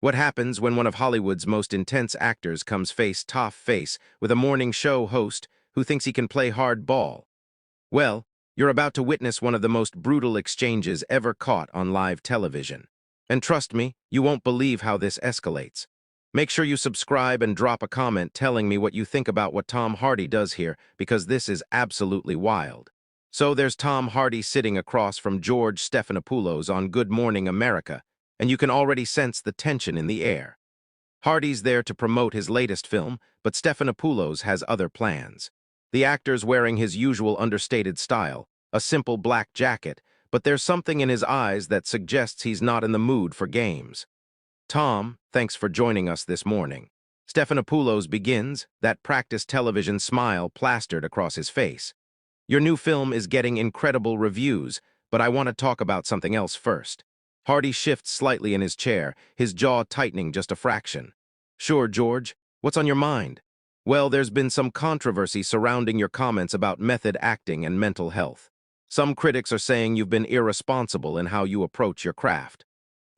What happens when one of Hollywood's most intense actors comes face-to-face with a morning show host who thinks he can play hardball? Well, you're about to witness one of the most brutal exchanges ever caught on live television. And trust me, you won't believe how this escalates. Make sure you subscribe and drop a comment telling me what you think about what Tom Hardy does here, because this is absolutely wild. So there's Tom Hardy sitting across from George Stephanopoulos on Good Morning America, and you can already sense the tension in the air. Hardy's there to promote his latest film, but Stephanopoulos has other plans. The actor's wearing his usual understated style, a simple black jacket, but there's something in his eyes that suggests he's not in the mood for games. Tom, thanks for joining us this morning. Stephanopoulos begins, that practice television smile plastered across his face. Your new film is getting incredible reviews, but I want to talk about something else first. Hardy shifts slightly in his chair, his jaw tightening just a fraction. Sure, George, what's on your mind? Well, there's been some controversy surrounding your comments about method acting and mental health. Some critics are saying you've been irresponsible in how you approach your craft.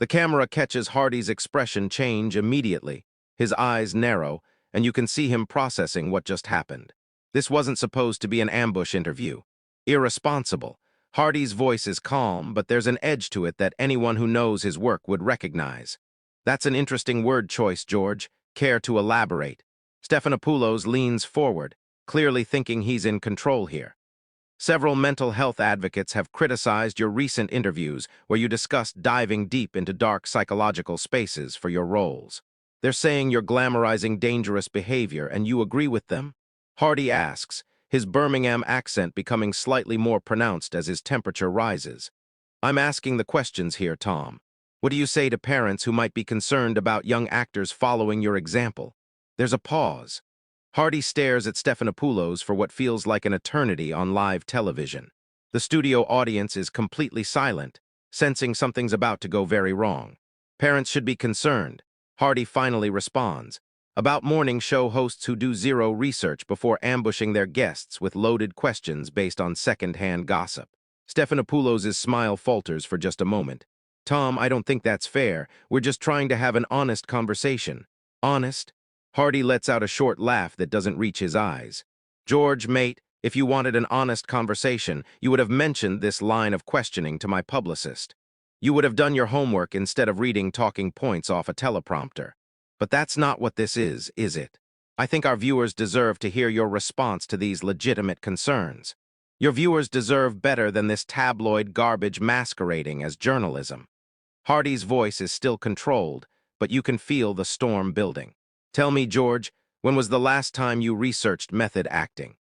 The camera catches Hardy's expression change immediately. His eyes narrow, and you can see him processing what just happened. This wasn't supposed to be an ambush interview. Irresponsible. Hardy's voice is calm, but there's an edge to it that anyone who knows his work would recognize. That's an interesting word choice, George. Care to elaborate? Stephanopoulos leans forward, clearly thinking he's in control here. Several mental health advocates have criticized your recent interviews where you discussed diving deep into dark psychological spaces for your roles. They're saying you're glamorizing dangerous behavior, and you agree with them? Hardy asks, his Birmingham accent becoming slightly more pronounced as his temperature rises. I'm asking the questions here, Tom. What do you say to parents who might be concerned about young actors following your example? There's a pause. Hardy stares at Stephanopoulos for what feels like an eternity on live television. The studio audience is completely silent, sensing something's about to go very wrong. Parents should be concerned. Hardy finally responds, about morning show hosts who do zero research before ambushing their guests with loaded questions based on second-hand gossip. Stephanopoulos' smile falters for just a moment. Tom, I don't think that's fair. We're just trying to have an honest conversation. Honest? Hardy lets out a short laugh that doesn't reach his eyes. George, mate, if you wanted an honest conversation, you would have mentioned this line of questioning to my publicist. You would have done your homework instead of reading talking points off a teleprompter. But that's not what this is it? I think our viewers deserve to hear your response to these legitimate concerns. Your viewers deserve better than this tabloid garbage masquerading as journalism. Hardy's voice is still controlled, but you can feel the storm building. Tell me, George, when was the last time you researched method acting?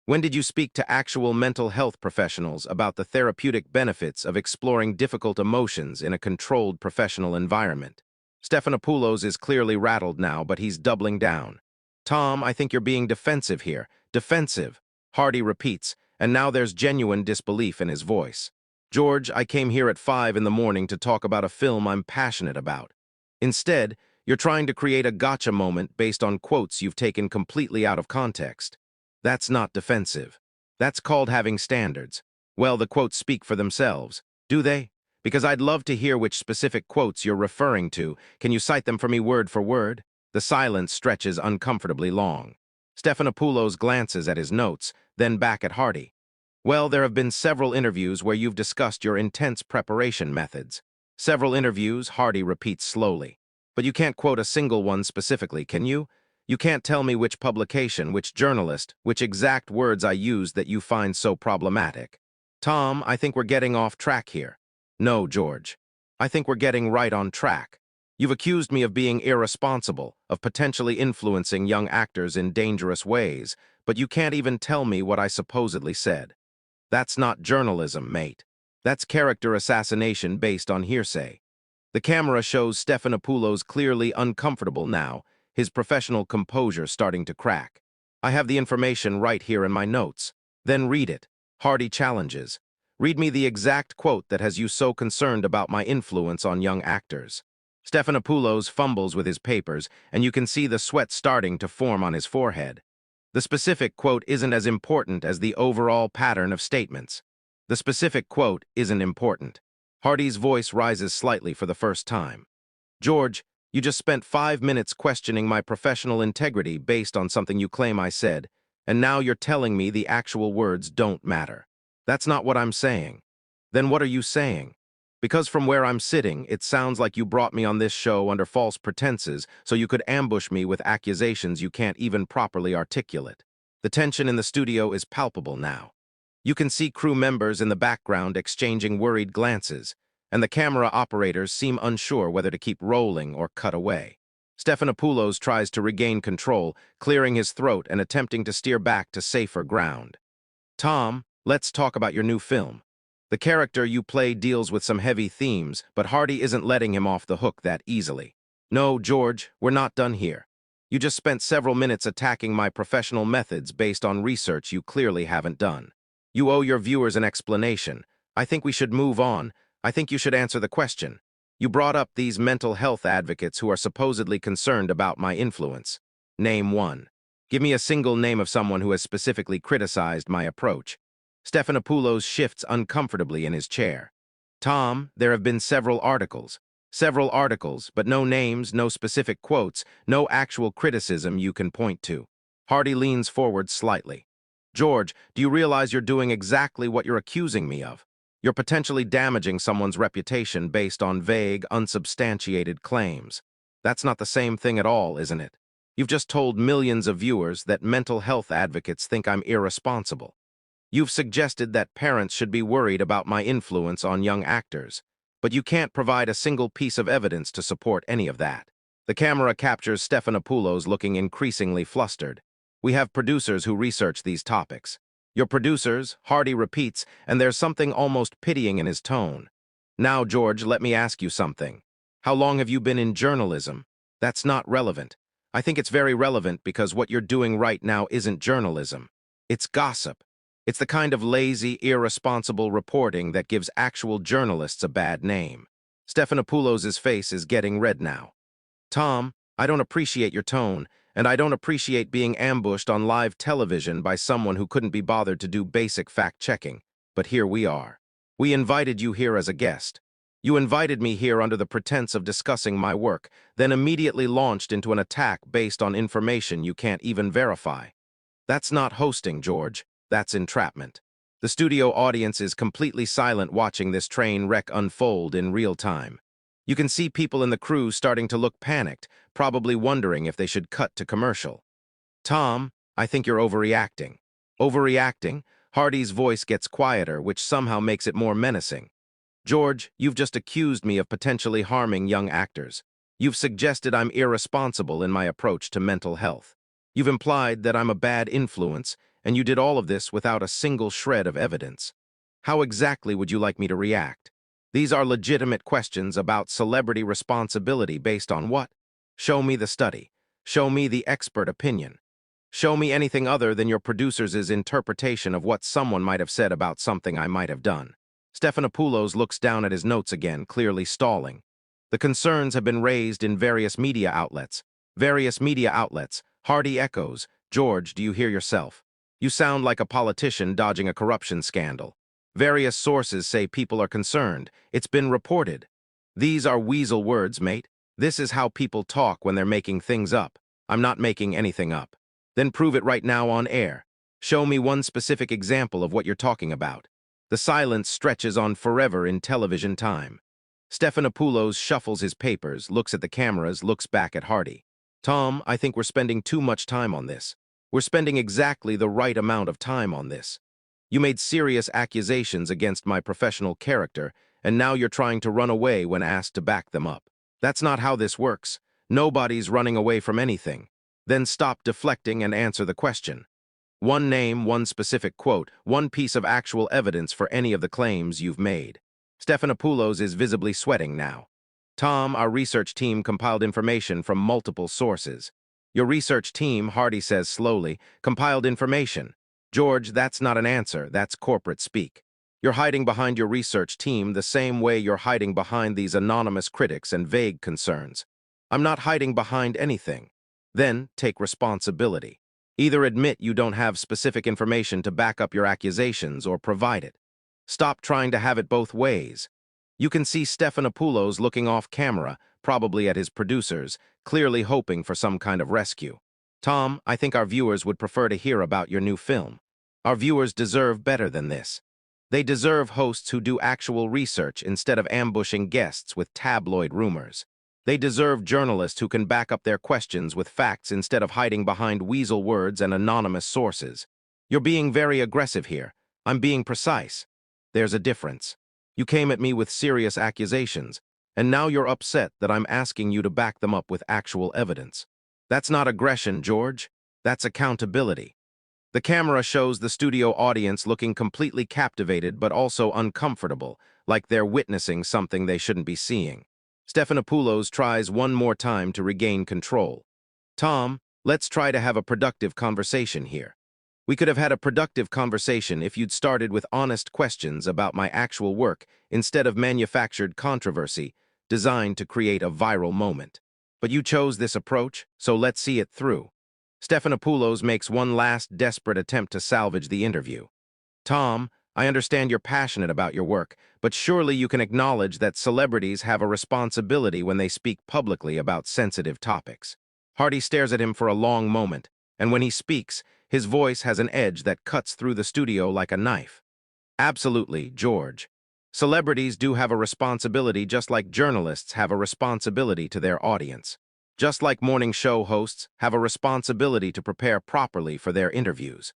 When did you speak to actual mental health professionals about the therapeutic benefits of exploring difficult emotions in a controlled professional environment? Stephanopoulos is clearly rattled now, but he's doubling down. Tom, I think you're being defensive here. Defensive, Hardy repeats, and now there's genuine disbelief in his voice. George, I came here at 5 in the morning to talk about a film I'm passionate about. Instead, you're trying to create a gotcha moment based on quotes you've taken completely out of context. That's not defensive. That's called having standards. Well, the quotes speak for themselves, do they? Because I'd love to hear which specific quotes you're referring to. Can you cite them for me word for word? The silence stretches uncomfortably long. Stephanopoulos glances at his notes, then back at Hardy. Well, there have been several interviews where you've discussed your intense preparation methods. Several interviews, Hardy repeats slowly. But you can't quote a single one specifically, can you? You can't tell me which publication, which journalist, which exact words I used that you find so problematic. Tom, I think we're getting off track here. No, George. I think we're getting right on track. You've accused me of being irresponsible, of potentially influencing young actors in dangerous ways, but you can't even tell me what I supposedly said. That's not journalism, mate. That's character assassination based on hearsay. The camera shows Stephanopoulos clearly uncomfortable now, his professional composure starting to crack. I have the information right here in my notes. Then read it. Hardy challenges. Read me the exact quote that has you so concerned about my influence on young actors. Stephanopoulos fumbles with his papers, and you can see the sweat starting to form on his forehead. The specific quote isn't as important as the overall pattern of statements. The specific quote isn't important. Hardy's voice rises slightly for the first time. George, You just spent 5 minutes questioning my professional integrity based on something you claim I said, and now you're telling me the actual words don't matter. That's not what I'm saying. Then what are you saying? Because from where I'm sitting, it sounds like you brought me on this show under false pretenses so you could ambush me with accusations you can't even properly articulate. The tension in the studio is palpable now. You can see crew members in the background exchanging worried glances, and the camera operators seem unsure whether to keep rolling or cut away. Stephanopoulos tries to regain control, clearing his throat and attempting to steer back to safer ground. Tom, let's talk about your new film. The character you play deals with some heavy themes, but Hardy isn't letting him off the hook that easily. No, George, we're not done here. You just spent several minutes attacking my professional methods based on research you clearly haven't done. You owe your viewers an explanation. I think we should move on. I think you should answer the question. You brought up these mental health advocates who are supposedly concerned about my influence. Name one. Give me a single name of someone who has specifically criticized my approach. Stephanopoulos shifts uncomfortably in his chair. Tom, there have been several articles, but no names, no specific quotes, no actual criticism you can point to. Hardy leans forward slightly. George, do you realize you're doing exactly what you're accusing me of? You're potentially damaging someone's reputation based on vague, unsubstantiated claims. That's not the same thing at all, isn't it? You've just told millions of viewers that mental health advocates think I'm irresponsible. You've suggested that parents should be worried about my influence on young actors, but you can't provide a single piece of evidence to support any of that. The camera captures Stephanopoulos looking increasingly flustered. We have producers who research these topics. Your producers, Hardy repeats, and there's something almost pitying in his tone. Now, George, let me ask you something. How long have you been in journalism? That's not relevant. I think it's very relevant because what you're doing right now isn't journalism. It's gossip. It's the kind of lazy, irresponsible reporting that gives actual journalists a bad name. Stephanopoulos' face is getting red now. Tom, I don't appreciate your tone, and I don't appreciate being ambushed on live television by someone who couldn't be bothered to do basic fact-checking. But here we are. We invited you here as a guest. You invited me here under the pretense of discussing my work, then immediately launched into an attack based on information you can't even verify. That's not hosting, George. That's entrapment. The studio audience is completely silent watching this train wreck unfold in real time. You can see people in the crew starting to look panicked, probably wondering if they should cut to commercial. Tom, I think you're overreacting. Overreacting? Hardy's voice gets quieter, which somehow makes it more menacing. George, you've just accused me of potentially harming young actors. You've suggested I'm irresponsible in my approach to mental health. You've implied that I'm a bad influence, and you did all of this without a single shred of evidence. How exactly would you like me to react? These are legitimate questions about celebrity responsibility based on what? Show me the study. Show me the expert opinion. Show me anything other than your producers' interpretation of what someone might have said about something I might have done. Stephanopoulos looks down at his notes again, clearly stalling. The concerns have been raised in various media outlets. Hardy echoes. George, do you hear yourself? You sound like a politician dodging a corruption scandal. Various sources say people are concerned. It's been reported. These are weasel words, mate. This is how people talk when they're making things up. I'm not making anything up. Then prove it right now on air. Show me one specific example of what you're talking about. The silence stretches on forever in television time. Stephanopoulos shuffles his papers, looks at the cameras, looks back at Hardy. Tom, I think we're spending too much time on this. We're spending exactly the right amount of time on this. You made serious accusations against my professional character, and now you're trying to run away when asked to back them up. That's not how this works. Nobody's running away from anything. Then stop deflecting and answer the question. One name, one specific quote, one piece of actual evidence for any of the claims you've made. Stephanopoulos is visibly sweating now. Tom, our research team compiled information from multiple sources. Your research team, Hardy says slowly, compiled information. George, that's not an answer, that's corporate speak. You're hiding behind your research team the same way you're hiding behind these anonymous critics and vague concerns. I'm not hiding behind anything. Then take responsibility. Either admit you don't have specific information to back up your accusations or provide it. Stop trying to have it both ways. You can see Stephanopoulos looking off camera, probably at his producers, clearly hoping for some kind of rescue. Tom, I think our viewers would prefer to hear about your new film. Our viewers deserve better than this. They deserve hosts who do actual research instead of ambushing guests with tabloid rumors. They deserve journalists who can back up their questions with facts instead of hiding behind weasel words and anonymous sources. You're being very aggressive here. I'm being precise. There's a difference. You came at me with serious accusations, and now you're upset that I'm asking you to back them up with actual evidence. That's not aggression, George. That's accountability. The camera shows the studio audience looking completely captivated but also uncomfortable, like they're witnessing something they shouldn't be seeing. Stephanopoulos tries one more time to regain control. Tom, let's try to have a productive conversation here. We could have had a productive conversation if you'd started with honest questions about my actual work instead of manufactured controversy designed to create a viral moment. But you chose this approach, so let's see it through. Stephanopoulos makes one last desperate attempt to salvage the interview. Tom, I understand you're passionate about your work, but surely you can acknowledge that celebrities have a responsibility when they speak publicly about sensitive topics. Hardy stares at him for a long moment, and when he speaks, his voice has an edge that cuts through the studio like a knife. Absolutely, George. Celebrities do have a responsibility just like journalists have a responsibility to their audience. Just like morning show hosts have a responsibility to prepare properly for their interviews.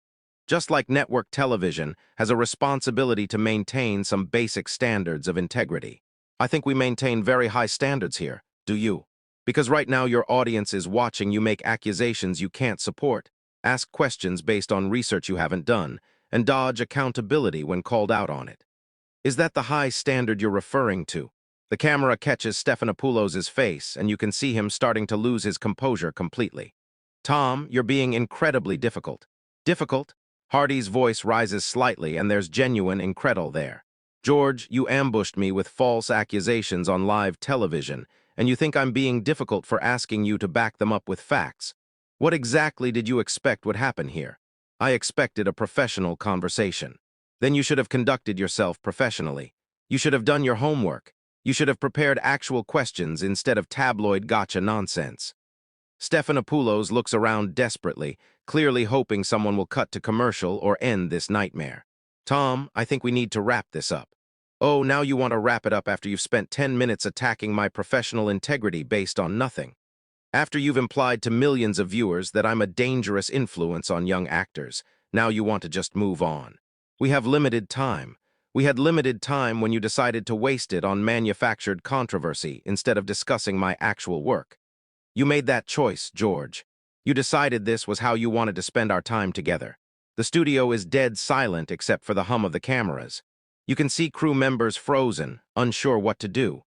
Just like network television has a responsibility to maintain some basic standards of integrity. I think we maintain very high standards here, do you? Because right now your audience is watching you make accusations you can't support, ask questions based on research you haven't done, and dodge accountability when called out on it. Is that the high standard you're referring to? The camera catches Stephanopoulos' face, and you can see him starting to lose his composure completely. Tom, you're being incredibly difficult. Difficult? Hardy's voice rises slightly, and there's genuine incredul there. George, you ambushed me with false accusations on live television, and you think I'm being difficult for asking you to back them up with facts. What exactly did you expect would happen here? I expected a professional conversation. Then you should have conducted yourself professionally. You should have done your homework. You should have prepared actual questions instead of tabloid gotcha nonsense. Stephanopoulos looks around desperately, clearly hoping someone will cut to commercial or end this nightmare. Tom, I think we need to wrap this up. Oh, now you want to wrap it up after you've spent 10 minutes attacking my professional integrity based on nothing. After you've implied to millions of viewers that I'm a dangerous influence on young actors, now you want to just move on. We have limited time. We had limited time when you decided to waste it on manufactured controversy instead of discussing my actual work. You made that choice, George. You decided this was how you wanted to spend our time together. The studio is dead silent except for the hum of the cameras. You can see crew members frozen, unsure what to do.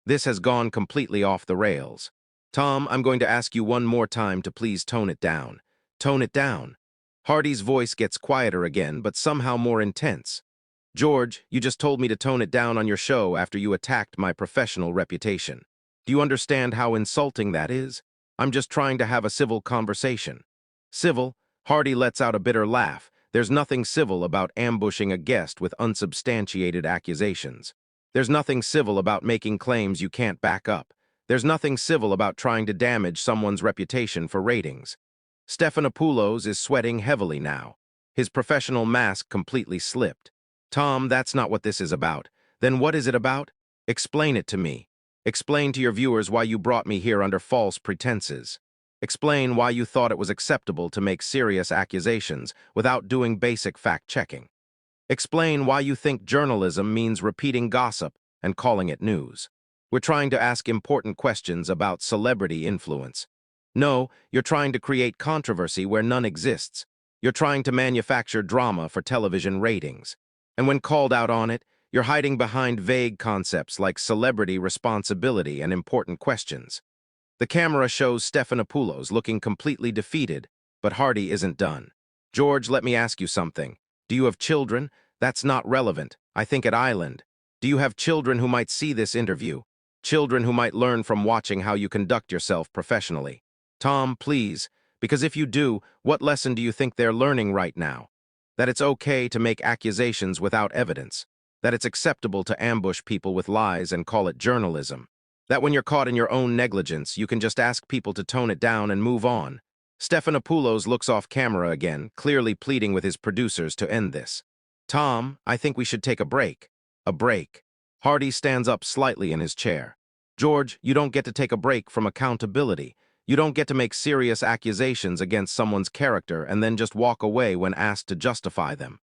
This has gone completely off the rails. Tom, I'm going to ask you one more time to please tone it down. Tone it down. Hardy's voice gets quieter again, but somehow more intense. George, you just told me to tone it down on your show after you attacked my professional reputation. Do you understand how insulting that is? I'm just trying to have a civil conversation. Civil? Hardy lets out a bitter laugh. There's nothing civil about ambushing a guest with unsubstantiated accusations. There's nothing civil about making claims you can't back up. There's nothing civil about trying to damage someone's reputation for ratings. Stephanopoulos is sweating heavily now. His professional mask completely slipped. Tom, that's not what this is about. Then what is it about? Explain it to me. Explain to your viewers why you brought me here under false pretenses. Explain why you thought it was acceptable to make serious accusations without doing basic fact-checking. Explain why you think journalism means repeating gossip and calling it news. We're trying to ask important questions about celebrity influence. No, you're trying to create controversy where none exists. You're trying to manufacture drama for television ratings. And when called out on it, you're hiding behind vague concepts like celebrity responsibility and important questions. The camera shows Stephanopoulos looking completely defeated, but Hardy isn't done. George, let me ask you something. Do you have children? That's not relevant. I think at Island. Do you have children who might see this interview? Children who might learn from watching how you conduct yourself professionally? Tom, please, because if you do, what lesson do you think they're learning right now? That it's okay to make accusations without evidence. That it's acceptable to ambush people with lies and call it journalism. That when you're caught in your own negligence, you can just ask people to tone it down and move on. Stephanopoulos looks off camera again, clearly pleading with his producers to end this. Tom, I think we should take a break. A break. Hardy stands up slightly in his chair. George, you don't get to take a break from accountability. You don't get to make serious accusations against someone's character and then just walk away when asked to justify them.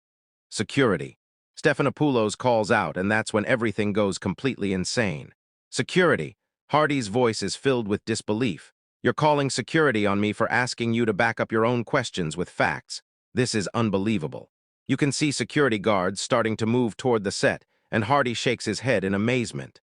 Security. Stephanopoulos calls out, and that's when everything goes completely insane. Security. Hardy's voice is filled with disbelief. You're calling security on me for asking you to back up your own questions with facts. This is unbelievable. You can see security guards starting to move toward the set, and Hardy shakes his head in amazement.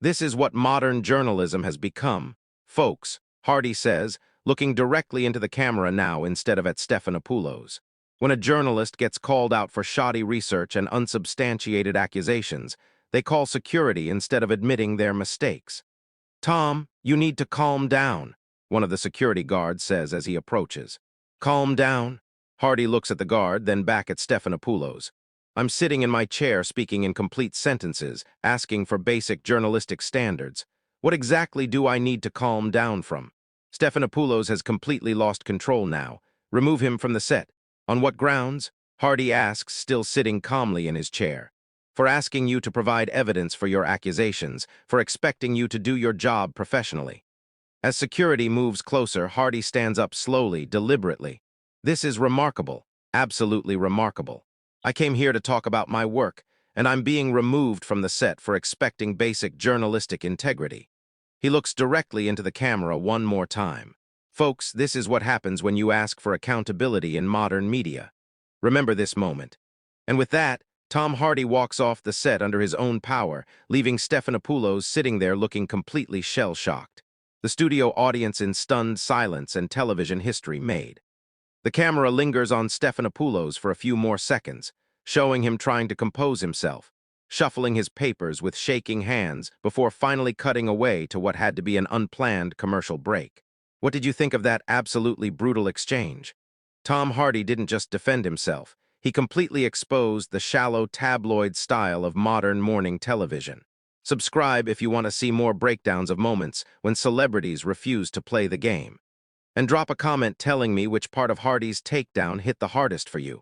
This is what modern journalism has become. Folks, Hardy says, looking directly into the camera now instead of at Stephanopoulos. When a journalist gets called out for shoddy research and unsubstantiated accusations, they call security instead of admitting their mistakes. Tom, you need to calm down, one of the security guards says as he approaches. Calm down? Hardy looks at the guard, then back at Stephanopoulos. I'm sitting in my chair speaking in complete sentences, asking for basic journalistic standards. What exactly do I need to calm down from? Stephanopoulos has completely lost control now. Remove him from the set. On what grounds? Hardy asks, still sitting calmly in his chair. For asking you to provide evidence for your accusations, for expecting you to do your job professionally. As security moves closer, Hardy stands up slowly, deliberately. This is remarkable, absolutely remarkable. I came here to talk about my work, and I'm being removed from the set for expecting basic journalistic integrity. He looks directly into the camera one more time. Folks, this is what happens when you ask for accountability in modern media. Remember this moment. And with that, Tom Hardy walks off the set under his own power, leaving Stephanopoulos sitting there looking completely shell-shocked. The studio audience in stunned silence and television history made. The camera lingers on Stephanopoulos for a few more seconds, showing him trying to compose himself, shuffling his papers with shaking hands before finally cutting away to what had to be an unplanned commercial break. What did you think of that absolutely brutal exchange? Tom Hardy didn't just defend himself. He completely exposed the shallow tabloid style of modern morning television. Subscribe if you want to see more breakdowns of moments when celebrities refuse to play the game. And drop a comment telling me which part of Hardy's takedown hit the hardest for you.